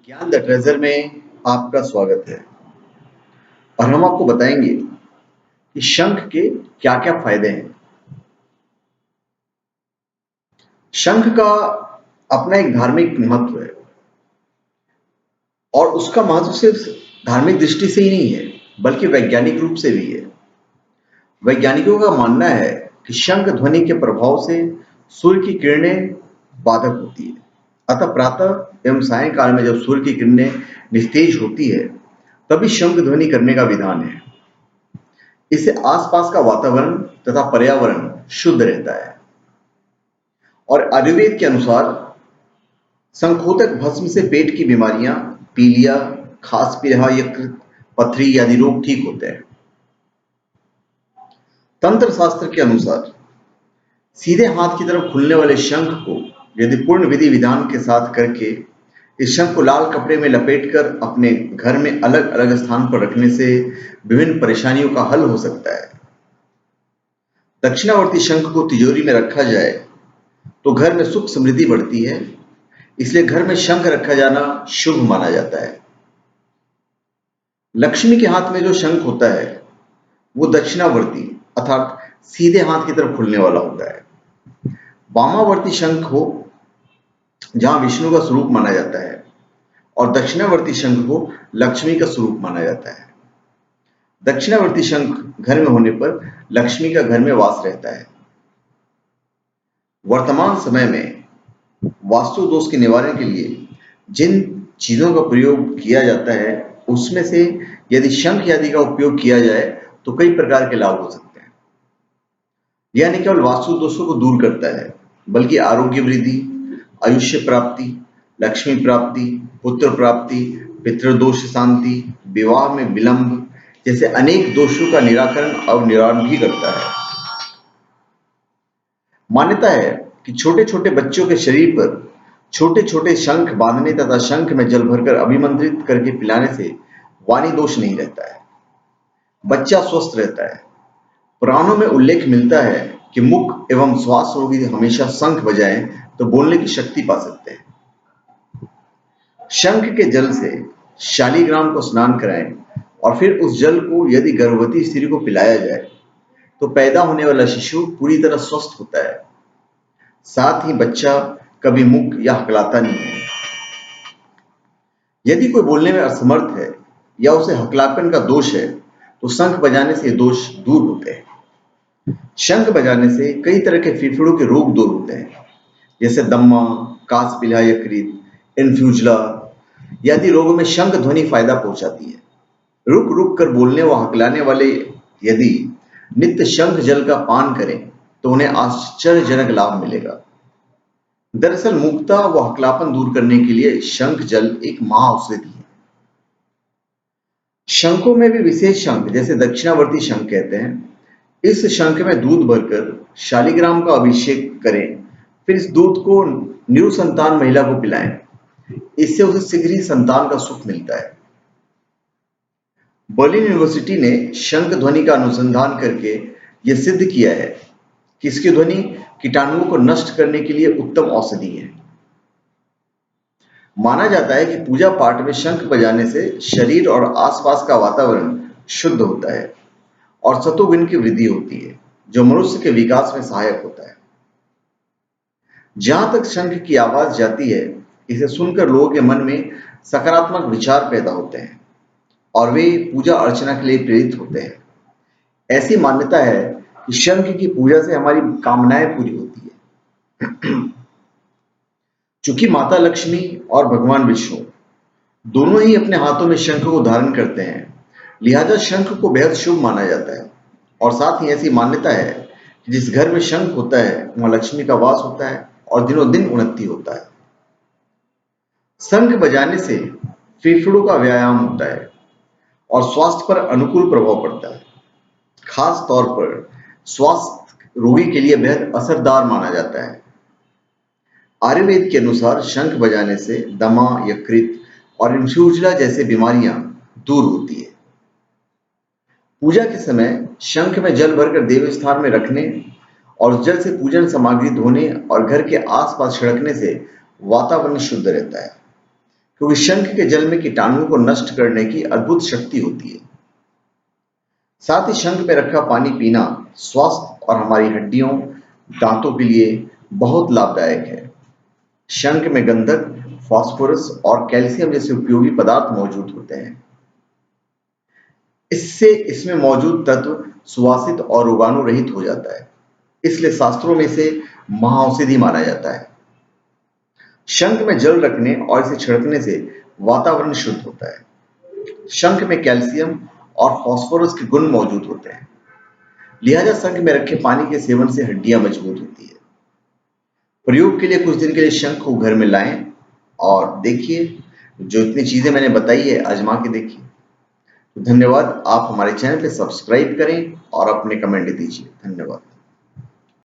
ज्ञान the treasure में आपका स्वागत है। और हम आपको बताएंगे कि शंख के क्या क्या फायदे हैं। शंख का अपना एक धार्मिक महत्व है और उसका महत्व सिर्फ धार्मिक दृष्टि से ही नहीं है बल्कि वैज्ञानिक रूप से भी है। वैज्ञानिकों का मानना है कि शंख ध्वनि के प्रभाव से सूर्य की किरणें बाधक होती है। अतः प्रातः एवं सायंकाल में जब सूर्य की किरणें निस्तेज होती है तभी शंख ध्वनि करने का विधान है। इससे आसपास का वातावरण तथा पर्यावरण शुद्ध रहता है। और आयुर्वेद के अनुसार शंखोदक भस्म से पेट की बीमारियां, पीलिया, खास पीलिया, यकृत, पथरी आदि रोग ठीक होते हैं। तंत्र शास्त्र के अनुसार सीधे हाथ की तरफ खुलने वाले शंख को यदि पूर्ण विधि विधान के साथ करके इस शंख को लाल कपड़े में लपेटकर अपने घर में अलग अलग स्थान पर रखने से विभिन्न परेशानियों का हल हो सकता है। दक्षिणावर्ती शंख को तिजोरी में रखा जाए तो घर में सुख समृद्धि बढ़ती है, इसलिए घर में शंख रखा जाना शुभ माना जाता है। लक्ष्मी के हाथ में जो शंख होता है वो दक्षिणावर्ती अर्थात सीधे हाथ की तरफ खुलने वाला होता है। वामावर्ती शंख हो जहां विष्णु का स्वरूप माना जाता है और दक्षिणावर्ती शंख को लक्ष्मी का स्वरूप माना जाता है। दक्षिणावर्ती शंख घर में होने पर लक्ष्मी का घर में वास रहता है। वर्तमान समय में वास्तु दोष के निवारण के लिए जिन चीजों का प्रयोग किया जाता है उसमें से यदि शंख आदि का उपयोग किया जाए तो कई प्रकार के लाभ हो सकते हैं। यह न केवल वास्तु दोषों को दूर करता है बल्कि आरोग्य वृद्धि, आयुष्य प्राप्ति, लक्ष्मी प्राप्ति, पुत्र प्राप्ति, पितृदोष शांति, विवाह में विलंब जैसे अनेक दोषों का निराकरण और निवारण भी करता है। मान्यता है कि छोटे छोटे बच्चों के शरीर पर छोटे छोटे शंख बांधने तथा शंख में जल भरकर अभिमंत्रित करके पिलाने से वाणी दोष नहीं रहता है, बच्चा स्वस्थ रहता है। पुराणों में उल्लेख मिलता है कि मुख एवं श्वास रोगी हमेशा शंख बजाएं तो बोलने की शक्ति पा सकते हैं। शंख के जल से शालीग्राम को स्नान कराएं और फिर उस जल को यदि गर्भवती स्त्री को पिलाया जाए तो पैदा होने वाला शिशु पूरी तरह स्वस्थ होता है। साथ ही बच्चा कभी मुख या हकलाता नहीं है। यदि कोई बोलने में असमर्थ है या उसे हकलापन का दोष है तो शंख बजाने से दोष दूर होते हैं। शंख बजाने से कई तरह के फेफड़ों के रोग दूर होते हैं जैसे दम्मा, कास पीलिया, यकृत, इन्फ्यूजला आदि रोगों में शंख ध्वनि फायदा पहुंचाती है। रुक रुक कर बोलने व हकलाने वाले यदि नित्य शंख जल का पान करें तो उन्हें आश्चर्यजनक लाभ मिलेगा। दरअसल मुक्ता व हकलापन दूर करने के लिए शंख जल एक महाऔषधि है। शंखों में भी विशेष शंख जैसे दक्षिणावर्ती शंख कहते हैं। इस शंख में दूध भरकर शालीग्राम का अभिषेक करें, फिर इस दूध को निरुसंतान महिला को पिलाएं। इससे उसे शीघ्र ही संतान का सुख मिलता है। बर्लिन यूनिवर्सिटी ने शंख ध्वनि का अनुसंधान करके यह सिद्ध किया है कि इसकी ध्वनि कीटाणुओं को नष्ट करने के लिए उत्तम औषधि है। माना जाता है कि पूजा पाठ में शंख बजाने से शरीर और आसपास का वातावरण शुद्ध होता है और सतोगुण की वृद्धि होती है जो मनुष्य के विकास में सहायक होता है। जहां तक शंख की आवाज जाती है, इसे सुनकर लोगों के मन में सकारात्मक विचार पैदा होते हैं और वे पूजा अर्चना के लिए प्रेरित होते हैं। ऐसी मान्यता है कि शंख की पूजा से हमारी कामनाएं पूरी होती है। चूंकि माता लक्ष्मी और भगवान विष्णु दोनों ही अपने हाथों में शंख को धारण करते हैं, लिहाजा शंख को बेहद शुभ माना जाता है। और साथ ही ऐसी मान्यता है कि जिस घर में शंख होता है वहां लक्ष्मी का वास होता है और दिनों दिन उन्नति होता है। शंख बजाने से फेफड़ों का व्यायाम होता है और स्वास्थ्य पर अनुकूल प्रभाव पड़ता है। खास तौर पर स्वास्थ्य रोगी के लिए बेहद असरदार माना जाता है। आयुर्वेद के अनुसार शंख बजाने से दमा, यकृत और इन्फ्लूएंजा जैसे बीमारियां दूर होती है। पूजा के समय शंख में जल भरकर देव स्थान में रखने और जल से पूजन सामग्री धोने और घर के आसपास छिड़कने से वातावरण शुद्ध रहता है। क्योंकि शंख के जल में कीटाणुओं को नष्ट करने की अद्भुत शक्ति होती है। साथ ही शंख में रखा पानी पीना स्वास्थ्य और हमारी हड्डियों, दांतों के लिए बहुत लाभदायक है। शंख में गंधक, फास्फोरस और कैल्शियम जैसे उपयोगी पदार्थ मौजूद होते हैं। इससे इसमें मौजूद तत्व सुवासित और रोगाणु रहित हो जाता है, इसलिए शास्त्रों में इसे महाऔषधि माना जाता है। शंख में जल रखने और इसे छिड़कने से वातावरण शुद्ध होता है। शंख में कैल्शियम और फास्फोरस के गुण मौजूद होते हैं, लिहाजा शंख में रखे पानी के सेवन से हड्डियां मजबूत होती है। प्रयोग के लिए कुछ दिन के लिए शंख को घर में लाएं और देखिए, जो इतनी चीजें मैंने बताई है आजमा के देखिए। तो धन्यवाद। आप हमारे चैनल पे सब्सक्राइब करें और अपने कमेंट दीजिए। धन्यवाद।